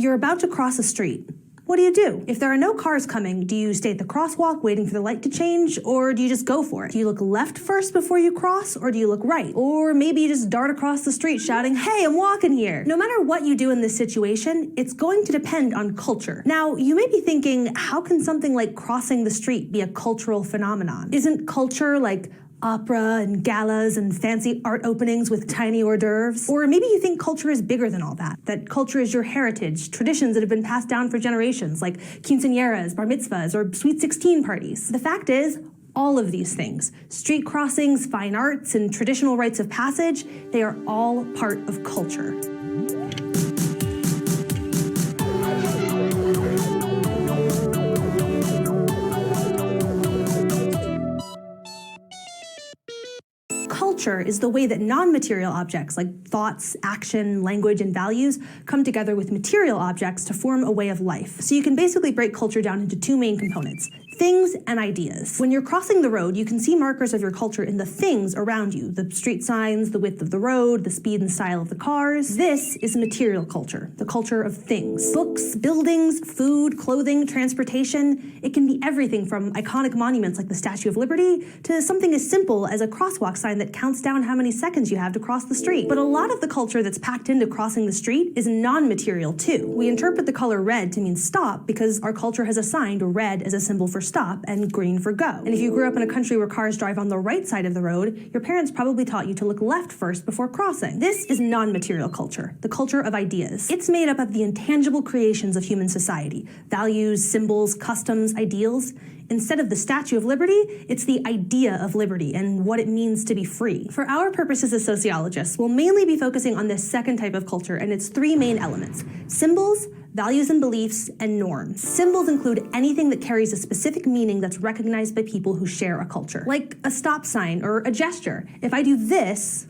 You're about to cross a street. What do? If there are no cars coming, do you stay at the crosswalk waiting for the light to change, or do you just go for it? Do you look left first before you cross, or do you look right? Or maybe you just dart across the street shouting, "Hey, I'm walking here." No matter what you do in this situation, it's going to depend on culture. Now, you may be thinking, how can something like crossing the street be a cultural phenomenon? Isn't culture like opera and galas and fancy art openings with tiny hors d'oeuvres? Or maybe you think culture is bigger than all that culture is your heritage, traditions that have been passed down for generations, like quinceañeras, bar mitzvahs, or sweet 16 parties. The fact is, all of these things, street crossings, fine arts, and traditional rites of passage, they are all part of culture. Culture is the way that non-material objects like thoughts, action, language, and values come together with material objects to form a way of life. So you can basically break culture down into two main components: things and ideas. When you're crossing the road, you can see markers of your culture in the things around you: the street signs, the width of the road, the speed and style of the cars. This is material culture, the culture of things. Books, buildings, food, clothing, transportation. It can be everything from iconic monuments like the Statue of Liberty to something as simple as a crosswalk sign that counts down how many seconds you have to cross the street. But a lot of the culture that's packed into crossing the street is non-material too. We interpret the color red to mean stop because our culture has assigned red as a symbol for stop and green for go. And if you grew up in a country where cars drive on the right side of the road, your parents probably taught you to look left first before crossing. This is non-material culture, the culture of ideas. It's made up of the intangible creations of human society: values, symbols, customs, ideals. Instead of the Statue of Liberty, it's the idea of liberty and what it means to be free. For our purposes as sociologists, we'll mainly be focusing on this second type of culture and its three main elements: symbols, values and beliefs, and norms. Symbols include anything that carries a specific meaning that's recognized by people who share a culture, like a stop sign or a gesture. If I do this,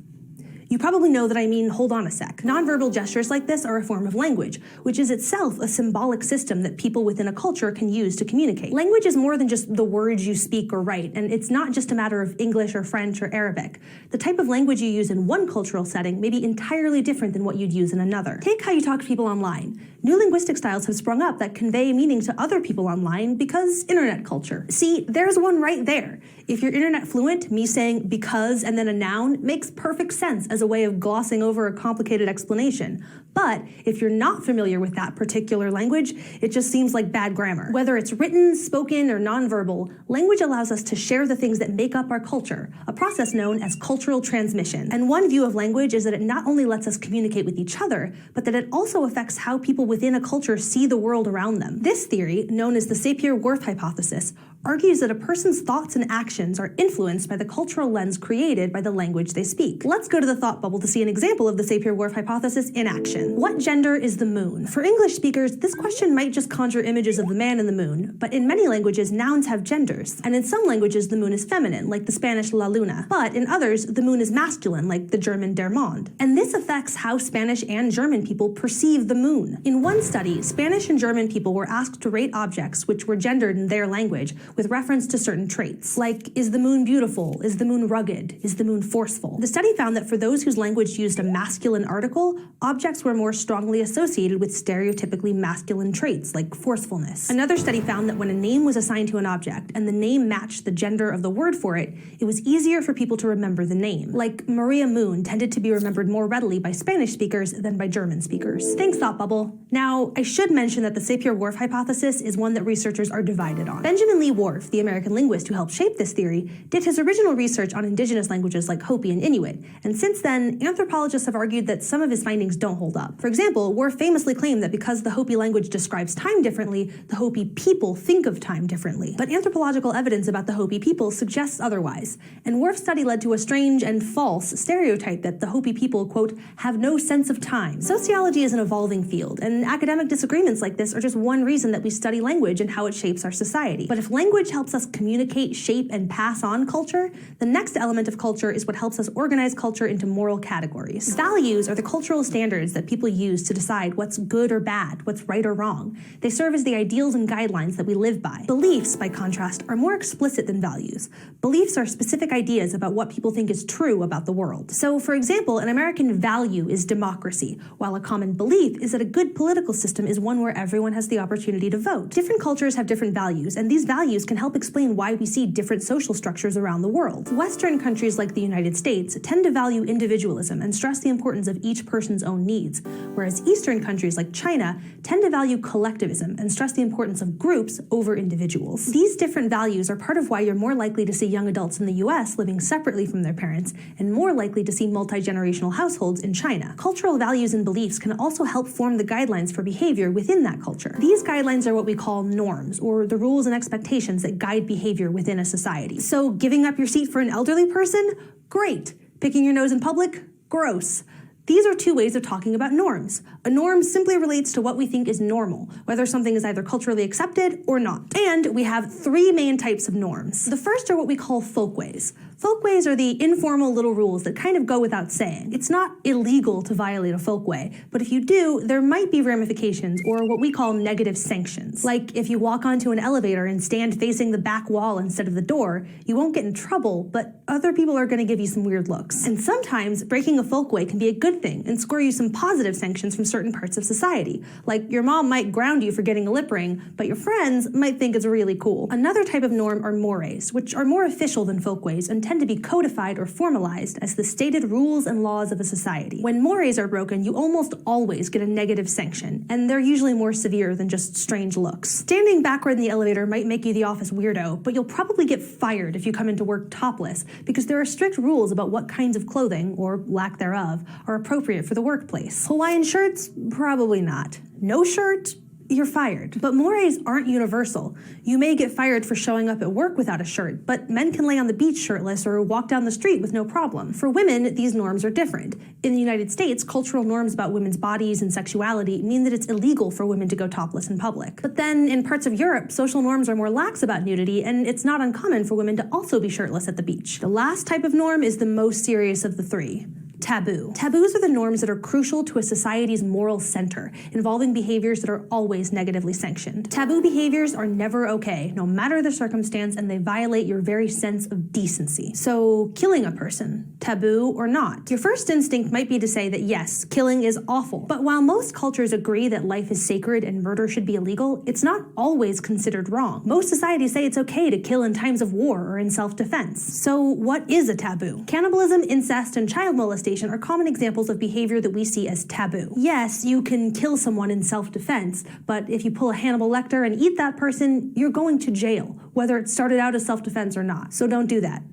you probably know that I mean hold on a sec. Nonverbal gestures like this are a form of language, which is itself a symbolic system that people within a culture can use to communicate. Language is more than just the words you speak or write, and it's not just a matter of English or French or Arabic. The type of language you use in one cultural setting may be entirely different than what you'd use in another. Take how you talk to people online. New linguistic styles have sprung up that convey meaning to other people online because internet culture. See, there's one right there. If you're internet fluent, me saying because and then a noun makes perfect sense as a way of glossing over a complicated explanation. But if you're not familiar with that particular language, it just seems like bad grammar. Whether it's written, spoken, or nonverbal, language allows us to share the things that make up our culture, a process known as cultural transmission. And one view of language is that it not only lets us communicate with each other, but that it also affects how people within a culture see the world around them. This theory, known as the Sapir-Whorf hypothesis, argues that a person's thoughts and actions are influenced by the cultural lens created by the language they speak. Let's go to the thought bubble to see an example of the Sapir-Whorf hypothesis in action. What gender is the moon? For English speakers, this question might just conjure images of the man in the moon, but in many languages, nouns have genders. And in some languages, the moon is feminine, like the Spanish la luna. But in others, the moon is masculine, like the German der Mond. And this affects how Spanish and German people perceive the moon. In one study, Spanish and German people were asked to rate objects which were gendered in their language with reference to certain traits, like, is the moon beautiful? Is the moon rugged? Is the moon forceful? The study found that for those whose language used a masculine article, objects were more strongly associated with stereotypically masculine traits, like forcefulness. Another study found that when a name was assigned to an object and the name matched the gender of the word for it, it was easier for people to remember the name. Like, Maria Moon tended to be remembered more readily by Spanish speakers than by German speakers. Thanks, Thought Bubble. Now, I should mention that the Sapir-Whorf hypothesis is one that researchers are divided on. Benjamin Lee Whorf, the American linguist who helped shape this theory, did his original research on indigenous languages like Hopi and Inuit, and since then, anthropologists have argued that some of his findings don't hold up. For example, Whorf famously claimed that because the Hopi language describes time differently, the Hopi people think of time differently. But anthropological evidence about the Hopi people suggests otherwise, and Whorf's study led to a strange and false stereotype that the Hopi people, quote, have no sense of time. Sociology is an evolving field, and academic disagreements like this are just one reason that we study language and how it shapes our society. But if language language helps us communicate, shape, and pass on culture, the next element of culture is what helps us organize culture into moral categories. Values are the cultural standards that people use to decide what's good or bad, what's right or wrong. They serve as the ideals and guidelines that we live by. Beliefs, by contrast, are more explicit than values. Beliefs are specific ideas about what people think is true about the world. So, for example, an American value is democracy, while a common belief is that a good political system is one where everyone has the opportunity to vote. Different cultures have different values, and these values can help explain why we see different social structures around the world. Western countries like the United States tend to value individualism and stress the importance of each person's own needs, whereas Eastern countries like China tend to value collectivism and stress the importance of groups over individuals. These different values are part of why you're more likely to see young adults in the US living separately from their parents and more likely to see multi-generational households in China. Cultural values and beliefs can also help form the guidelines for behavior within that culture. These guidelines are what we call norms, or the rules and expectations that guide behavior within a society. So giving up your seat for an elderly person? Great. Picking your nose in public? Gross. These are two ways of talking about norms. A norm simply relates to what we think is normal, whether something is either culturally accepted or not. And we have three main types of norms. The first are what we call folkways. Folkways are the informal little rules that kind of go without saying. It's not illegal to violate a folkway, but if you do, there might be ramifications, or what we call negative sanctions. Like if you walk onto an elevator and stand facing the back wall instead of the door, you won't get in trouble, but other people are going to give you some weird looks. And sometimes breaking a folkway can be a good thing and score you some positive sanctions from certain parts of society. Like your mom might ground you for getting a lip ring, but your friends might think it's really cool. Another type of norm are mores, which are more official than folkways and tend to be codified or formalized as the stated rules and laws of a society. When mores are broken, you almost always get a negative sanction, and they're usually more severe than just strange looks. Standing backward in the elevator might make you the office weirdo, but you'll probably get fired if you come into work topless, because there are strict rules about what kinds of clothing, or lack thereof, are appropriate for the workplace. Hawaiian shirts? Probably not. No shirt? You're fired. But mores aren't universal. You may get fired for showing up at work without a shirt, but men can lay on the beach shirtless or walk down the street with no problem. For women, these norms are different. In the United States, cultural norms about women's bodies and sexuality mean that it's illegal for women to go topless in public. But then, in parts of Europe, social norms are more lax about nudity, and it's not uncommon for women to also be shirtless at the beach. The last type of norm is the most serious of the three. Taboo. Taboos are the norms that are crucial to a society's moral center, involving behaviors that are always negatively sanctioned. Taboo behaviors are never okay, no matter the circumstance, and they violate your very sense of decency. So, killing a person, taboo or not? Your first instinct might be to say that yes, killing is awful. But while most cultures agree that life is sacred and murder should be illegal, it's not always considered wrong. Most societies say it's okay to kill in times of war or in self-defense. So, what is a taboo? Cannibalism, incest, and child molestation are common examples of behavior that we see as taboo. Yes, you can kill someone in self-defense, but if you pull a Hannibal Lecter and eat that person, you're going to jail, whether it started out as self-defense or not. So don't do that.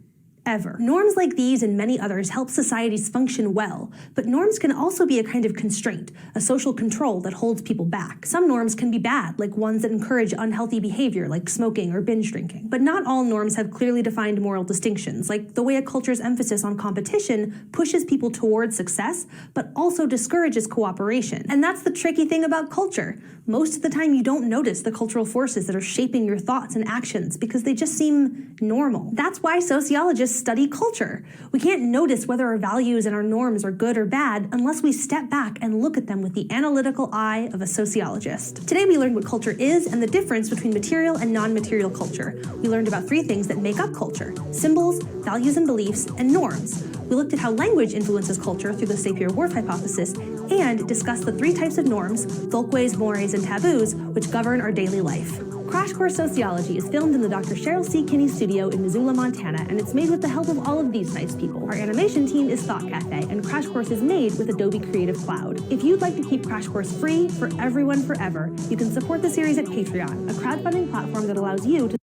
Ever. Norms like these and many others help societies function well, but norms can also be a kind of constraint, a social control that holds people back. Some norms can be bad, like ones that encourage unhealthy behavior, like smoking or binge drinking. But not all norms have clearly defined moral distinctions, like the way a culture's emphasis on competition pushes people towards success, but also discourages cooperation. And that's the tricky thing about culture. Most of the time you don't notice the cultural forces that are shaping your thoughts and actions because they just seem normal. That's why sociologists study culture. We can't notice whether our values and our norms are good or bad unless we step back and look at them with the analytical eye of a sociologist. Today we learned what culture is and the difference between material and non-material culture. We learned about three things that make up culture: symbols, values and beliefs, and norms. We looked at how language influences culture through the Sapir-Whorf hypothesis and discussed the three types of norms, folkways, mores, and taboos, which govern our daily life. Crash Course Sociology is filmed in the Dr. Cheryl C. Kinney studio in Missoula, Montana, and it's made with the help of all of these nice people. Our animation team is Thought Cafe, and Crash Course is made with Adobe Creative Cloud. If you'd like to keep Crash Course free for everyone forever, you can support the series at Patreon, a crowdfunding platform that allows you to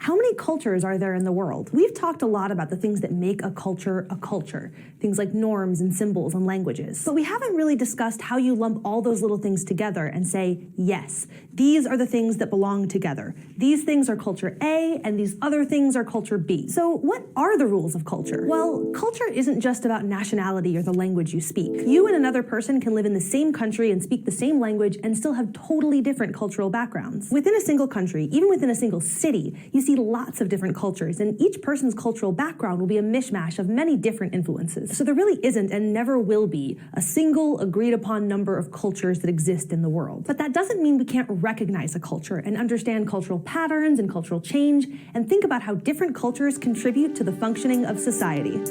How many cultures are there in the world? We've talked a lot about the things that make a culture, things like norms and symbols and languages. But we haven't really discussed how you lump all those little things together and say, yes, these are the things that belong together. These things are culture A, and these other things are culture B. So what are the rules of culture? Well, culture isn't just about nationality or the language you speak. You and another person can live in the same country and speak the same language and still have totally different cultural backgrounds. Within a single country, even within a single city, you see lots of different cultures, and each person's cultural background will be a mishmash of many different influences. So there really isn't and never will be a single agreed-upon number of cultures that exist in the world. But that doesn't mean we can't recognize a culture and understand cultural patterns and cultural change and think about how different cultures contribute to the functioning of society.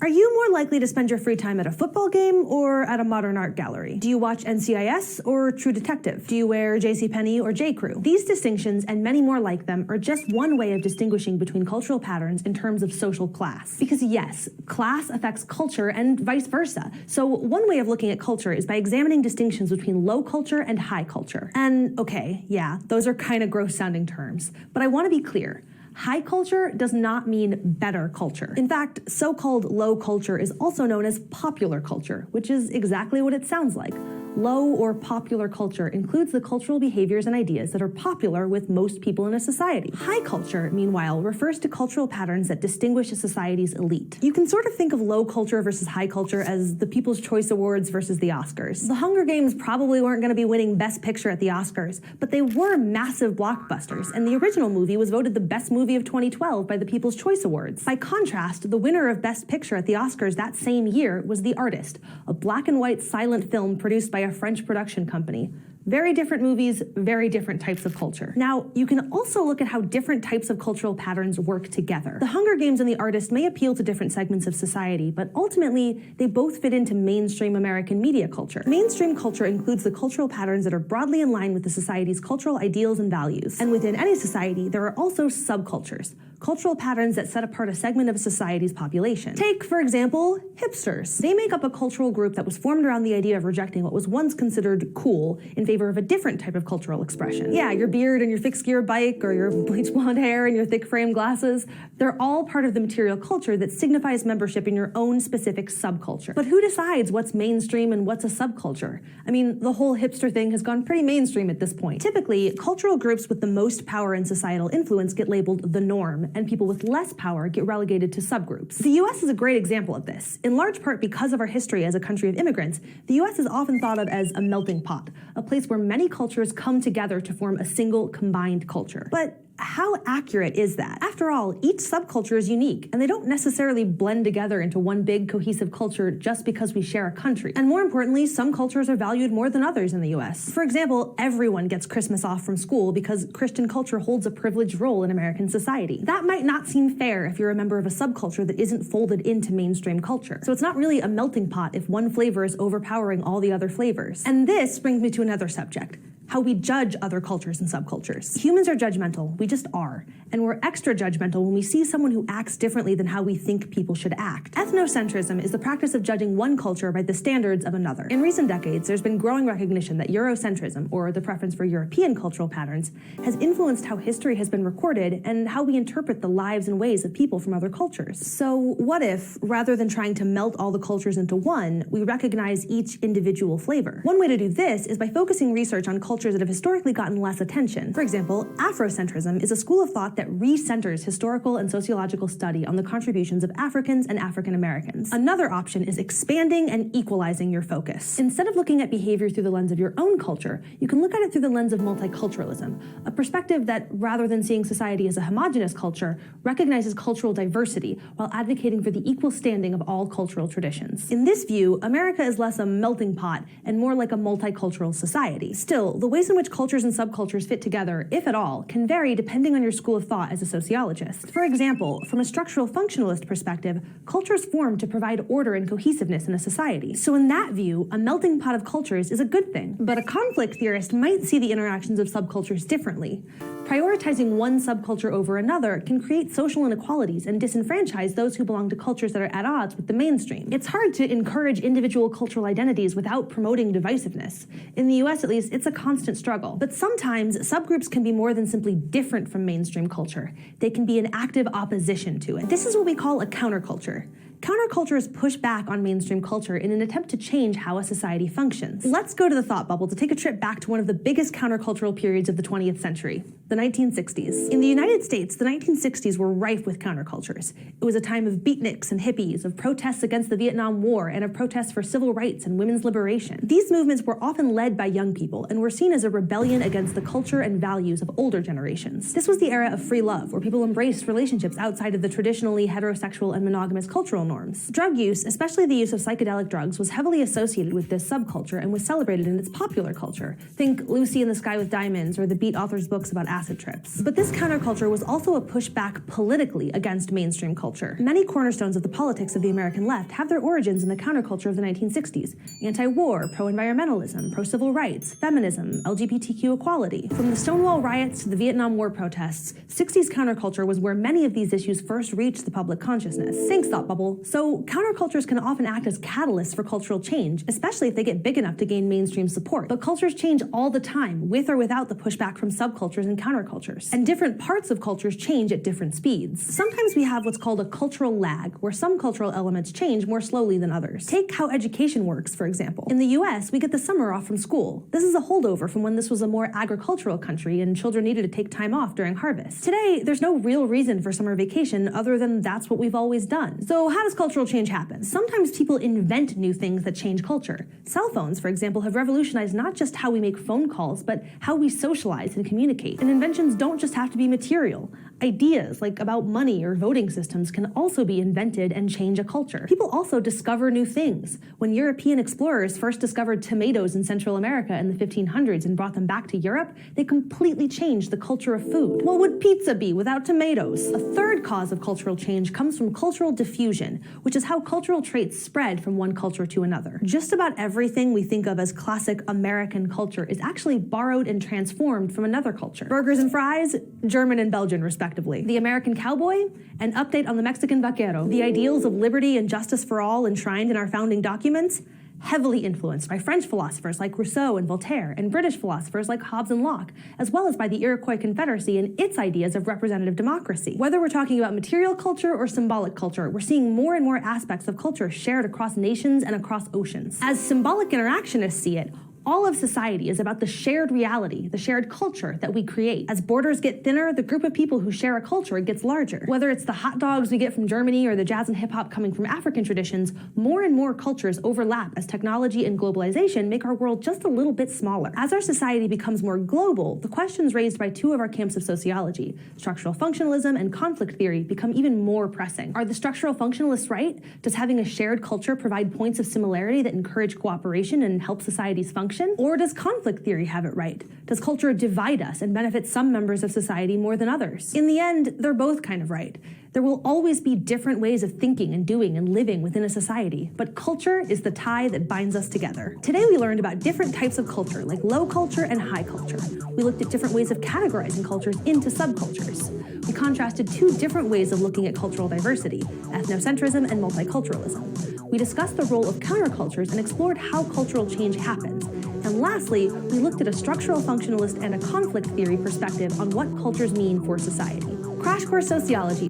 Are you more likely to spend your free time at a football game or at a modern art gallery? Do you watch NCIS or True Detective? Do you wear JCPenney or J.Crew? These distinctions, and many more like them, are just one way of distinguishing between cultural patterns in terms of social class. Because yes, class affects culture and vice versa. So one way of looking at culture is by examining distinctions between low culture and high culture. And okay, yeah, those are kind of gross sounding terms, but I want to be clear. High culture does not mean better culture. In fact, so-called low culture is also known as popular culture, which is exactly what it sounds like. Low or popular culture includes the cultural behaviors and ideas that are popular with most people in a society. High culture, meanwhile, refers to cultural patterns that distinguish a society's elite. You can sort of think of low culture versus high culture as the People's Choice Awards versus the Oscars. The Hunger Games probably weren't going to be winning Best Picture at the Oscars, but they were massive blockbusters, and the original movie was voted the best movie of 2012 by the People's Choice Awards. By contrast, the winner of Best Picture at the Oscars that same year was The Artist, a black and white silent film produced by a French production company. Very different movies, very different types of culture. Now, you can also look at how different types of cultural patterns work together. The Hunger Games and The Artist may appeal to different segments of society, but ultimately, they both fit into mainstream American media culture. Mainstream culture includes the cultural patterns that are broadly in line with the society's cultural ideals and values. And within any society, there are also subcultures, cultural patterns that set apart a segment of society's population. Take, for example, hipsters. They make up a cultural group that was formed around the idea of rejecting what was once considered cool in favor of a different type of cultural expression. Yeah, your beard and your fixed gear bike, or your bleach blonde hair and your thick frame glasses, they're all part of the material culture that signifies membership in your own specific subculture. But who decides what's mainstream and what's a subculture? I mean, the whole hipster thing has gone pretty mainstream at this point. Typically, cultural groups with the most power and societal influence get labeled the norm, and people with less power get relegated to subgroups. The US is a great example of this. In large part because of our history as a country of immigrants, the US is often thought of as a melting pot, a place where many cultures come together to form a single combined culture. But how accurate is that? After all, each subculture is unique, and they don't necessarily blend together into one big cohesive culture just because we share a country. And more importantly, some cultures are valued more than others in the US. For example, everyone gets Christmas off from school because Christian culture holds a privileged role in American society. That might not seem fair if you're a member of a subculture that isn't folded into mainstream culture. So it's not really a melting pot if one flavor is overpowering all the other flavors. And this brings me to another subject: how we judge other cultures and subcultures. Humans are judgmental, we just are. And we're extra judgmental when we see someone who acts differently than how we think people should act. Ethnocentrism is the practice of judging one culture by the standards of another. In recent decades, there's been growing recognition that Eurocentrism, or the preference for European cultural patterns, has influenced how history has been recorded and how we interpret the lives and ways of people from other cultures. So what if, rather than trying to melt all the cultures into one, we recognize each individual flavor? One way to do this is by focusing research on cultures that have historically gotten less attention. For example, Afrocentrism is a school of thought that recenters historical and sociological study on the contributions of Africans and African Americans. Another option is expanding and equalizing your focus. Instead of looking at behavior through the lens of your own culture, you can look at it through the lens of multiculturalism, a perspective that, rather than seeing society as a homogeneous culture, recognizes cultural diversity while advocating for the equal standing of all cultural traditions. In this view, America is less a melting pot and more like a multicultural society. Still, the ways in which cultures and subcultures fit together, if at all, can vary depending on your school of thought as a sociologist. For example, from a structural functionalist perspective, cultures form to provide order and cohesiveness in a society. So in that view, a melting pot of cultures is a good thing. But a conflict theorist might see the interactions of subcultures differently. Prioritizing one subculture over another can create social inequalities and disenfranchise those who belong to cultures that are at odds with the mainstream. It's hard to encourage individual cultural identities without promoting divisiveness. In the US, at least, it's a constant struggle. But sometimes, subgroups can be more than simply different from mainstream culture. They can be an active opposition to it. This is what we call a counterculture. Countercultures push back on mainstream culture in an attempt to change how a society functions. Let's go to the thought bubble to take a trip back to one of the biggest countercultural periods of the 20th century, the 1960s. In the United States, the 1960s were rife with countercultures. It was a time of beatniks and hippies, of protests against the Vietnam War, and of protests for civil rights and women's liberation. These movements were often led by young people and were seen as a rebellion against the culture and values of older generations. This was the era of free love, where people embraced relationships outside of the traditionally heterosexual and monogamous cultural norms. Drug use, especially the use of psychedelic drugs, was heavily associated with this subculture and was celebrated in its popular culture. Think Lucy in the Sky with Diamonds or the Beat authors' books about acid trips. But this counterculture was also a pushback politically against mainstream culture. Many cornerstones of the politics of the American left have their origins in the counterculture of the 1960s. Anti-war, pro-environmentalism, pro-civil rights, feminism, LGBTQ equality. From the Stonewall riots to the Vietnam War protests, 60s counterculture was where many of these issues first reached the public consciousness. Thanks, Thought Bubble. So, countercultures can often act as catalysts for cultural change, especially if they get big enough to gain mainstream support. But cultures change all the time, with or without the pushback from subcultures and countercultures. And different parts of cultures change at different speeds. Sometimes we have what's called a cultural lag, where some cultural elements change more slowly than others. Take how education works, for example. In the US, we get the summer off from school. This is a holdover from when this was a more agricultural country and children needed to take time off during harvest. Today, there's no real reason for summer vacation other than that's what we've always done. So how does cultural change happen? Sometimes people invent new things that change culture. Cell phones, for example, have revolutionized not just how we make phone calls, but how we socialize and communicate. And inventions don't just have to be material. Ideas, like about money or voting systems, can also be invented and change a culture. People also discover new things. When European explorers first discovered tomatoes in Central America in the 1500s and brought them back to Europe, they completely changed the culture of food. What would pizza be without tomatoes? A third cause of cultural change comes from cultural diffusion, which is how cultural traits spread from one culture to another. Just about everything we think of as classic American culture is actually borrowed and transformed from another culture. Burgers and fries, German and Belgian, respectively. The American cowboy, an update on the Mexican vaquero. The ideals of liberty and justice for all enshrined in our founding documents, heavily influenced by French philosophers like Rousseau and Voltaire, and British philosophers like Hobbes and Locke, as well as by the Iroquois Confederacy and its ideas of representative democracy. Whether we're talking about material culture or symbolic culture, we're seeing more and more aspects of culture shared across nations and across oceans. As symbolic interactionists see it, all of society is about the shared reality, the shared culture that we create. As borders get thinner, the group of people who share a culture gets larger. Whether it's the hot dogs we get from Germany or the jazz and hip hop coming from African traditions, more and more cultures overlap as technology and globalization make our world just a little bit smaller. As our society becomes more global, the questions raised by two of our camps of sociology, structural functionalism and conflict theory, become even more pressing. Are the structural functionalists right? Does having a shared culture provide points of similarity that encourage cooperation and help societies function? Or does conflict theory have it right? Does culture divide us and benefit some members of society more than others? In the end, they're both kind of right. There will always be different ways of thinking and doing and living within a society, but culture is the tie that binds us together. Today we learned about different types of culture, like low culture and high culture. We looked at different ways of categorizing cultures into subcultures. We contrasted two different ways of looking at cultural diversity, ethnocentrism and multiculturalism. We discussed the role of countercultures and explored how cultural change happens. And lastly, we looked at a structural functionalist and a conflict theory perspective on what cultures mean for society. Crash Course Sociology,